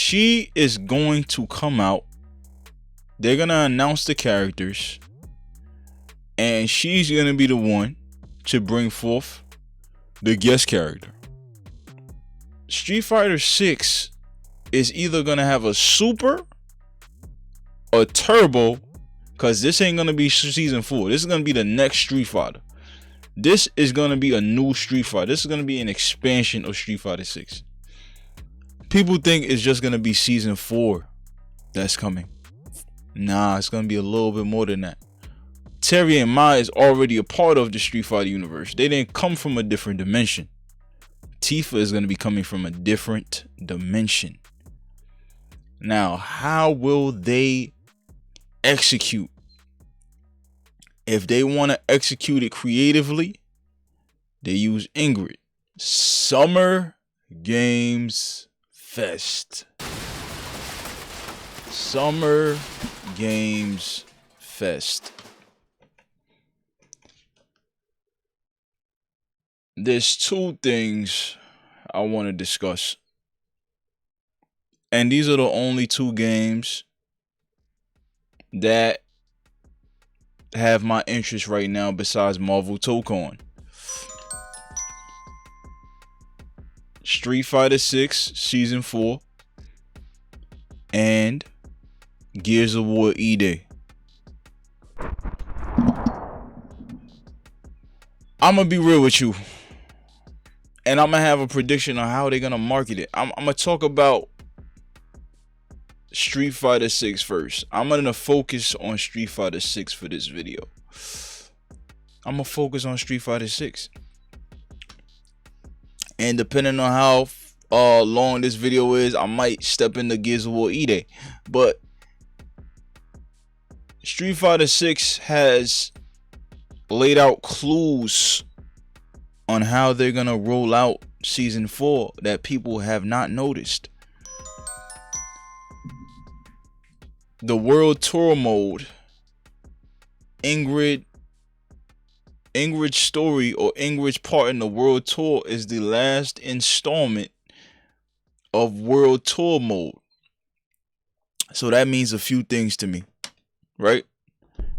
She is going to come out. They're gonna announce the characters, and she's gonna be the one to bring forth the guest character. Street Fighter 6 is either gonna have a super, a turbo, because this ain't gonna be season 4. This is gonna be the next Street Fighter. This is gonna be a new Street Fighter. This is gonna be an expansion of Street Fighter 6. People think it's just gonna be season 4 that's coming. Nah, it's gonna be a little bit more than that. Terry and Mai is already a part of the Street Fighter universe. They didn't come from a different dimension. Tifa is gonna be coming from a different dimension. Now, how will they execute? If they want to execute it creatively, they use Ingrid. Summer Games Fest. Summer Games Fest. There's two things I want to discuss. And these are the only two games that have my interest right now besides Marvel Tokon. Street Fighter 6 Season 4 and Gears of War E-Day. I'm gonna be real with you, and I'm gonna have a prediction on how they're gonna market it. I'm gonna talk about Street Fighter 6 first. I'm gonna focus on Street Fighter 6 for this video. I'm gonna focus on Street Fighter 6, and depending on how long this video is, I might step into Gears of War E-Day. But Street Fighter 6 has laid out clues on how they're gonna roll out season 4 that people have not noticed. The World Tour mode, Ingrid's story, or Ingrid's part in the World Tour, is the last installment of World Tour mode. So that means a few things to me, right?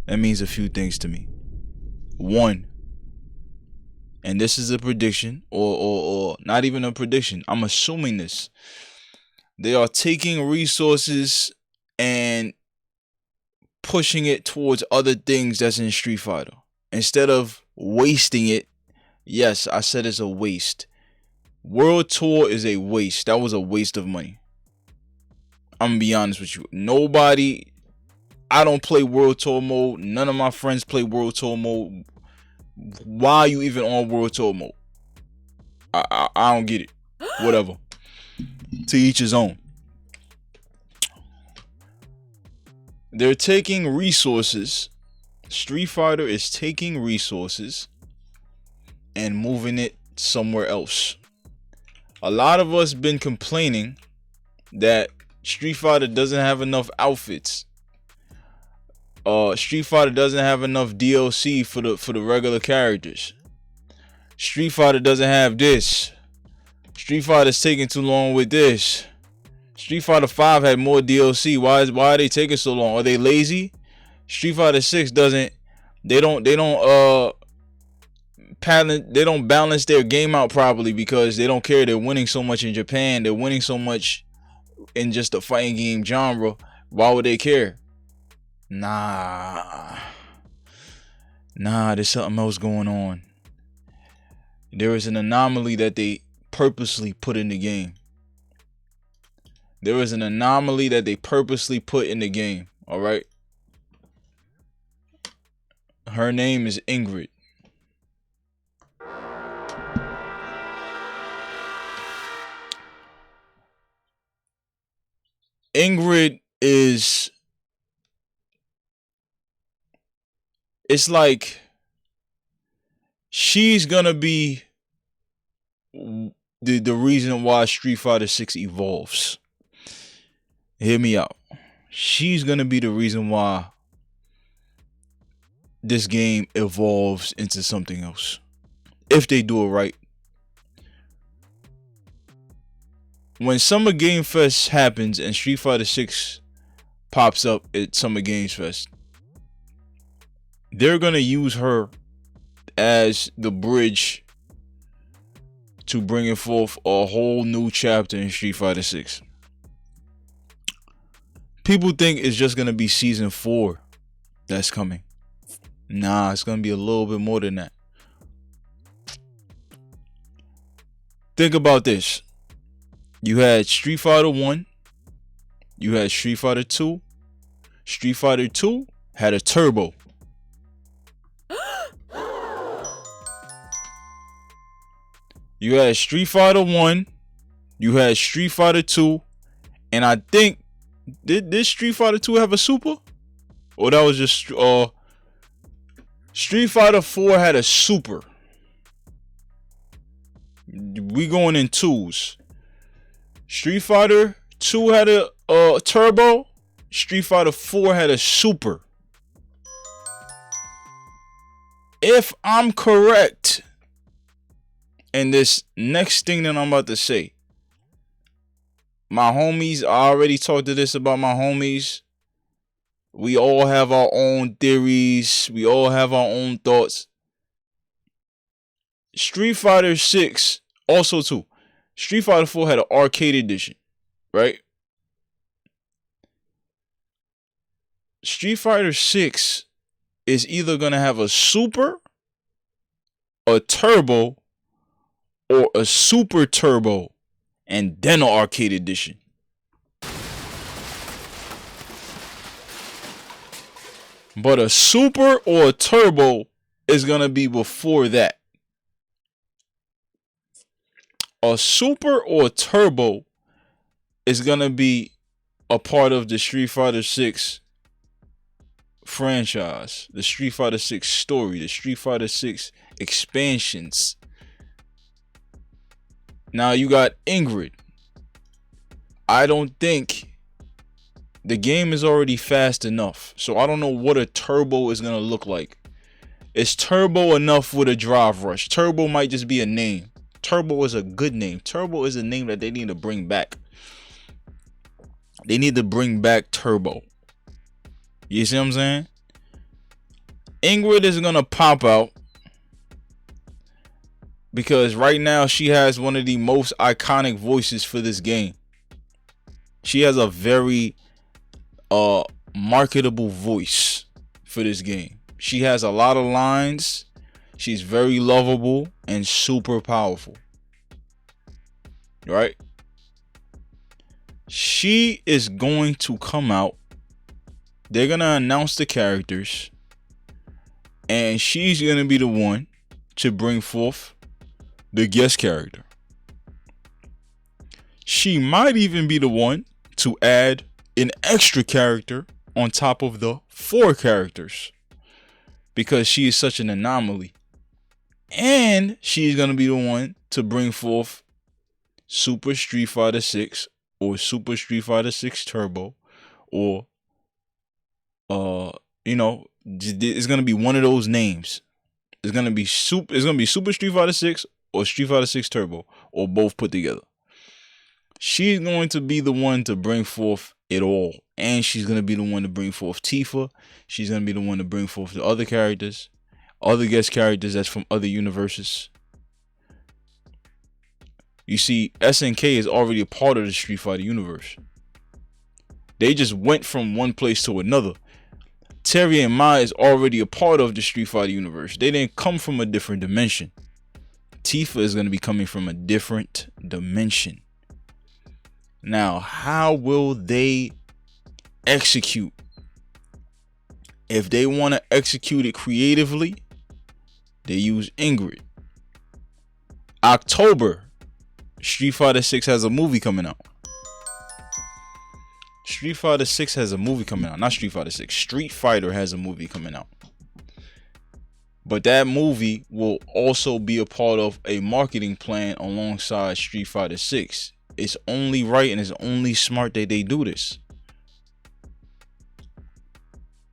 That means a few things to me. One, and this is a prediction, or not even a prediction, I'm assuming this. They are taking resources and pushing it towards other things that's in Street Fighter instead of wasting it. Yes, I said it's a waste. World Tour is a waste. That was a waste of money. I'm gonna be honest with you. I don't play World Tour mode. None of my friends play World Tour mode. Why are you even on World Tour mode? I don't get it. Whatever. To each his own. They're taking resources. Street Fighter is taking resources and moving it somewhere else. A lot of us been complaining that Street Fighter doesn't have enough outfits. Street Fighter doesn't have enough DLC for the regular characters. Street Fighter doesn't have this. Street Fighter's taking too long with this. Street Fighter 5 had more DLC. Why are they taking so long? Are they lazy? Street Fighter 6 doesn't. They don't balance their game out properly because they don't care. They're winning so much in Japan. They're winning so much in just the fighting game genre. Why would they care? Nah, there's something else going on. There is an anomaly that they purposely put in the game. There is an anomaly that they purposely put in the game. All right. Her name is Ingrid. Ingrid is, it's like she's gonna be the reason why Street Fighter 6 evolves. Hear me out. She's gonna be the reason why this game evolves into something else. If they do it right. when Summer Game Fest happens and Street Fighter 6 pops up at Summer Games Fest, they're gonna use her as the bridge to bringing forth a whole new chapter in Street Fighter 6. People think it's just gonna be season 4 that's coming. Nah, it's gonna be a little bit more than that. Think about this. You had Street Fighter 1, you had Street Fighter 2. Street Fighter 2 had a turbo. You had Street Fighter 1, you had Street Fighter 2, and I think did Street Fighter 2 have a super? Or that was just Street Fighter 4 had a super. We going in twos. Street Fighter 2 had a turbo. Street Fighter 4 had a super. If I'm correct in this next thing that I'm about to say, my homies, I already talked to this about my homies. We all have our own theories. We all have our own thoughts. Street Fighter 6 also too. Street Fighter 4 had an arcade edition, right? Street Fighter 6 is either going to have a super, a turbo, or a super turbo, and then an arcade edition. But a super or a turbo is going to be before that. A super or a turbo is going to be a part of the Street Fighter 6 franchise, the Street Fighter 6 story, the Street Fighter 6 expansions. Now you got Ingrid. I don't think the game is already fast enough, so I don't know what a turbo is gonna look like. Is turbo enough with a drive rush? Turbo might just be a name. Turbo is a good name. Turbo is a name that they need to bring back. They need to bring back Turbo. You see what I'm saying? Ingrid is gonna pop out because right now she has one of the most iconic voices for this game. She has a very marketable voice for this game. She has a lot of lines. She's very lovable and super powerful. Right? She is going to come out. They're going to announce the characters. And she's going to be the one to bring forth the guest character. She might even be the one to add an extra character on top of the 4 characters. Because she is such an anomaly. And she's going to be the one to bring forth Super Street Fighter 6 or Super Street Fighter 6 Turbo, or it's going to be one of those names. It's going to be Super Street Fighter 6 or Street Fighter 6 Turbo, or both put together. She's going to be the one to bring forth it all, and she's going to be the one to bring forth Tifa. She's going to be the one to bring forth the other characters, other guest characters that's from other universes. You see, SNK is already a part of the Street Fighter universe. They just went from one place to another. Terry and Mai is already a part of the Street Fighter universe. They didn't come from a different dimension. Tifa is going to be coming from a different dimension. Now, how will they execute? If they want to execute it creatively, they use Ingrid. October, Street Fighter 6 has a movie coming out. Street Fighter 6 has a movie coming out. Not Street Fighter 6. Street Fighter has a movie coming out. But that movie will also be a part of a marketing plan alongside Street Fighter 6. It's only right and it's only smart that they do this.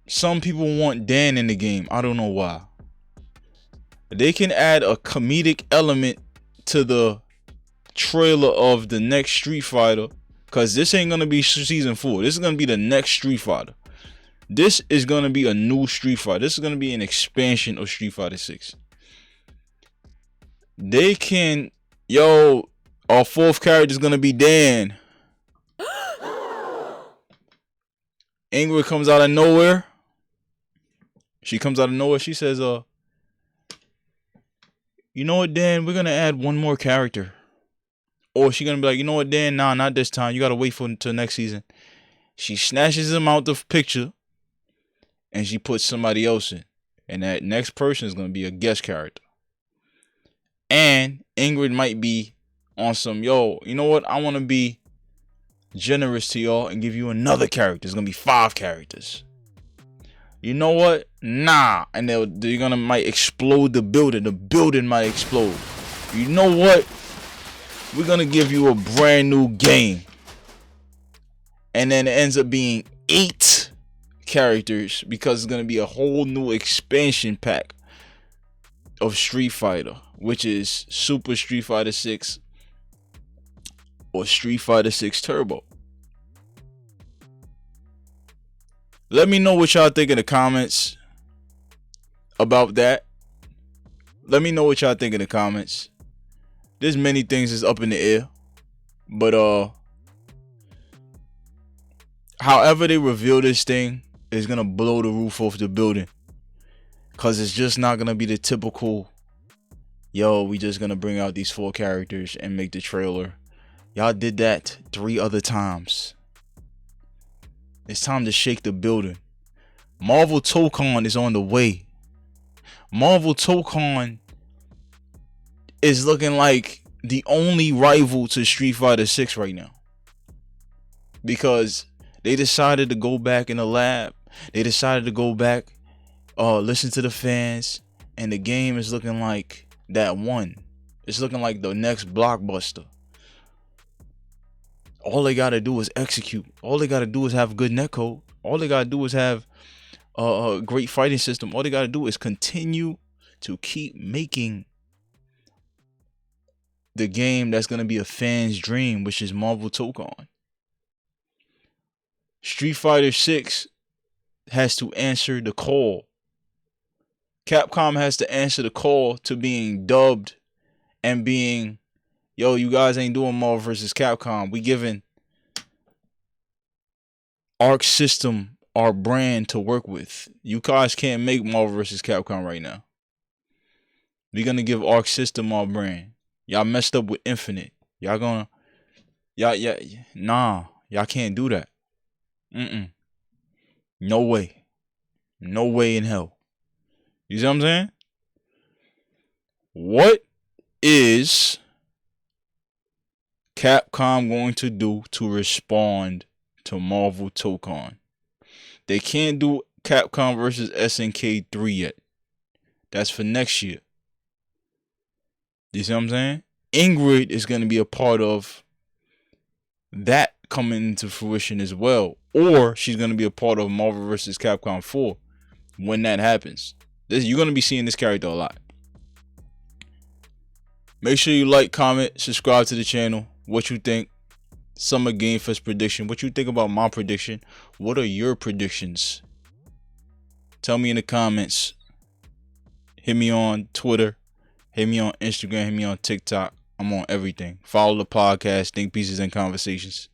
Some people want Dan in the game. I don't know why. They can add a comedic element to the trailer of the next Street Fighter, because this ain't gonna be season 4. This is gonna be the next Street Fighter. This is gonna be a new Street Fighter. This is gonna be an expansion of Street Fighter 6. They can, our 4th character is gonna be Dan. Ingrid comes out of nowhere. She comes out of nowhere. She says, you know what, Dan? We're gonna add one more character. Or she gonna be like, you know what, Dan? Nah, not this time. You gotta wait for until next season. She snatches him out the picture, and she puts somebody else in, and that next person is gonna be a guest character. And Ingrid might be on some, you know what? I want to be generous to y'all and give you another character. It's gonna be 5 characters. You know what? Nah, and they're gonna might explode the building. The building might explode. You know what? We're gonna give you a brand new game, and then it ends up being 8 characters because it's gonna be a whole new expansion pack of Street Fighter, which is Super Street Fighter 6 or Street Fighter 6 Turbo. Let me know what y'all think in the comments about that. Let me know what y'all think in the comments. There's many things that's up in the air, but however they reveal this thing is gonna blow the roof off the building, cause it's just not gonna be the typical, we just gonna bring out these 4 characters and make the trailer. Y'all did that 3 other times. It's time to shake the building. Marvel Tokon is on the way. Marvel Tokon is looking like the only rival to Street Fighter 6 right now, because they decided to go back in the lab. They decided to go back, listen to the fans, and the game is looking like that one. It's looking like the next blockbuster. All they gotta do is execute. All they gotta do is have good netcode. All they gotta do is have a great fighting system. All they gotta do is continue to keep making the game that's gonna be a fan's dream, which is Marvel Tokon. Street Fighter 6 has to answer the call. Capcom has to answer the call to being dubbed and being, you guys ain't doing Marvel vs. Capcom. We giving Arc System our brand to work with. You guys can't make Marvel vs. Capcom right now. We're gonna give Arc System our brand. Y'all messed up with Infinite. Y'all gonna, nah, y'all can't do that. No way. No way in hell. You see what I'm saying? What is Capcom going to do to respond to Marvel Tokon? They can't do Capcom versus SNK 3 yet. That's for next year. You see what I'm saying? Ingrid is going to be a part of that coming into fruition as well. Or she's going to be a part of Marvel vs. Capcom 4 when that happens. You're going to be seeing this character a lot. Make sure you like, comment, subscribe to the channel. What you think? Summer Game Fest prediction. What you think about my prediction? What are your predictions? Tell me in the comments. Hit me on Twitter. Hit me on Instagram. Hit me on TikTok. I'm on everything. Follow the podcast, Think Pieces and Conversations.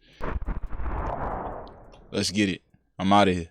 Let's get it. I'm out of here.